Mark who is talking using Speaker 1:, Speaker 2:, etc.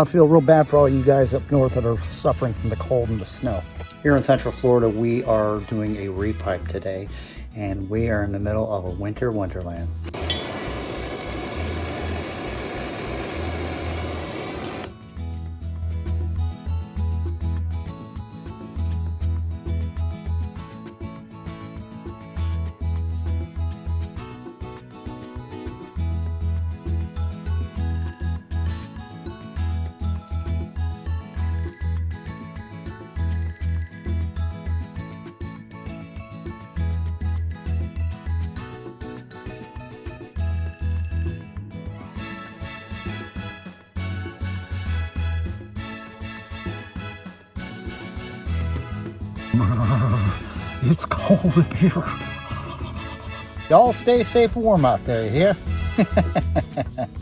Speaker 1: I feel real bad for all you guys up north that are suffering from the cold and the snow. Here in Central Florida, we are doing a repipe today, and we are in the middle of a winter wonderland. It's cold in here. Y'all stay safe warm out there, yeah?